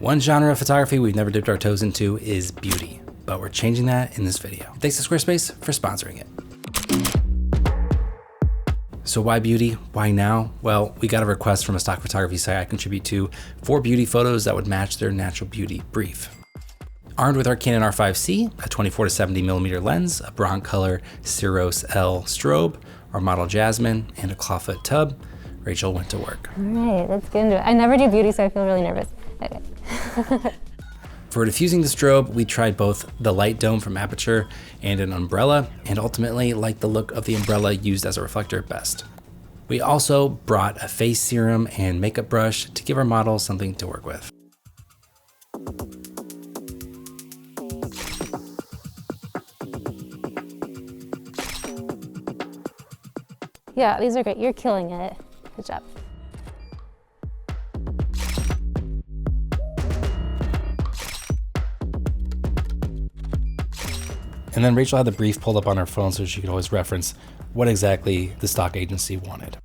One genre of photography we've never dipped our toes into is beauty, but we're changing that in this video. Thanks to Squarespace for sponsoring it. So why beauty? Why now? Well, we got a request from a stock photography site I contribute to for beauty photos that would match their natural beauty brief. Armed with our Canon R5C, a 24-70mm lens, a bronze color Ceros L strobe, our model Jasmine, and a clawfoot tub, Rachel went to work. All right, let's get into it. I never do beauty, so I feel really nervous. Okay. For diffusing the strobe, we tried both the light dome from Aperture and an umbrella, and ultimately liked the look of the umbrella used as a reflector best. We also brought a face serum and makeup brush to give our model something to work with. Yeah, these are great. You're killing it. Good job. And then Rachel had the brief pulled up on her phone so she could always reference what exactly the stock agency wanted.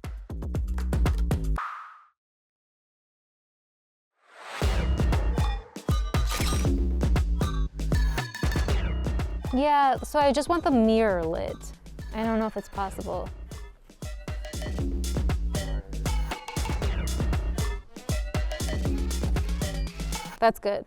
Yeah, so I just want the mirror lit. I don't know if it's possible. That's good.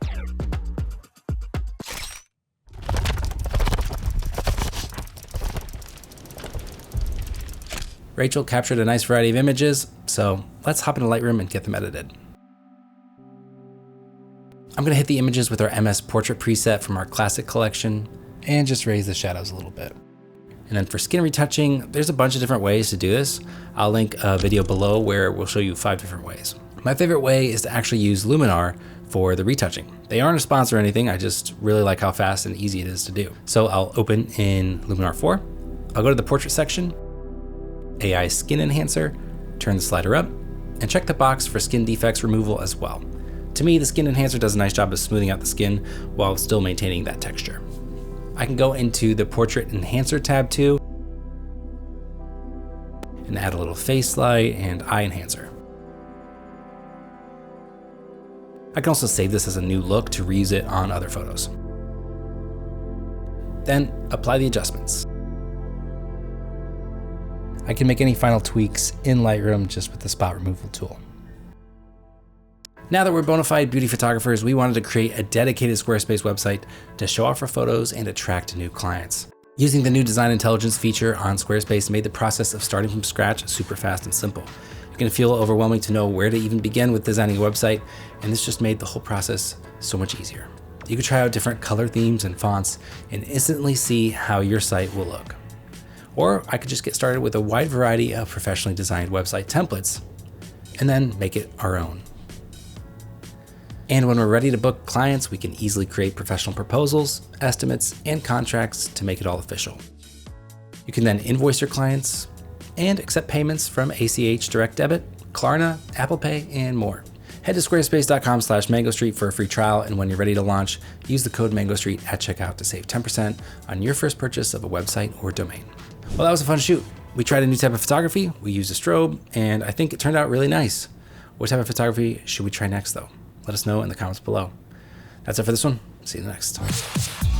Rachel captured a nice variety of images, so let's hop into Lightroom and get them edited. I'm gonna hit the images with our MS Portrait preset from our classic collection and just raise the shadows a little bit. And then for skin retouching, there's a bunch of different ways to do this. I'll link a video below where we'll show you 5 different ways. My favorite way is to actually use Luminar for the retouching. They aren't a sponsor or anything, I just really like how fast and easy it is to do. So I'll open in Luminar 4, I'll go to the portrait section, AI Skin Enhancer, turn the slider up, and check the box for skin defects removal as well. To me, the Skin Enhancer does a nice job of smoothing out the skin while still maintaining that texture. I can go into the Portrait Enhancer tab too, and add a little face light and eye enhancer. I can also save this as a new look to reuse it on other photos. Then apply the adjustments. I can make any final tweaks in Lightroom just with the spot removal tool. Now that we're bona fide beauty photographers, we wanted to create a dedicated Squarespace website to show off our photos and attract new clients. Using the new design intelligence feature on Squarespace made the process of starting from scratch super fast and simple. It can feel overwhelming to know where to even begin with designing a website, and this just made the whole process so much easier. You can try out different color themes and fonts and instantly see how your site will look. Or I could just get started with a wide variety of professionally designed website templates and then make it our own. And when we're ready to book clients, we can easily create professional proposals, estimates, and contracts to make it all official. You can then invoice your clients and accept payments from ACH Direct Debit, Klarna, Apple Pay, and more. Head to squarespace.com/mangostreet for a free trial, and when you're ready to launch, use the code MangoStreet at checkout to save 10% on your first purchase of a website or domain. Well, that was a fun shoot. We tried a new type of photography, we used a strobe, and I think it turned out really nice. What type of photography should we try next though? Let us know in the comments below. That's it for this one. See you next time.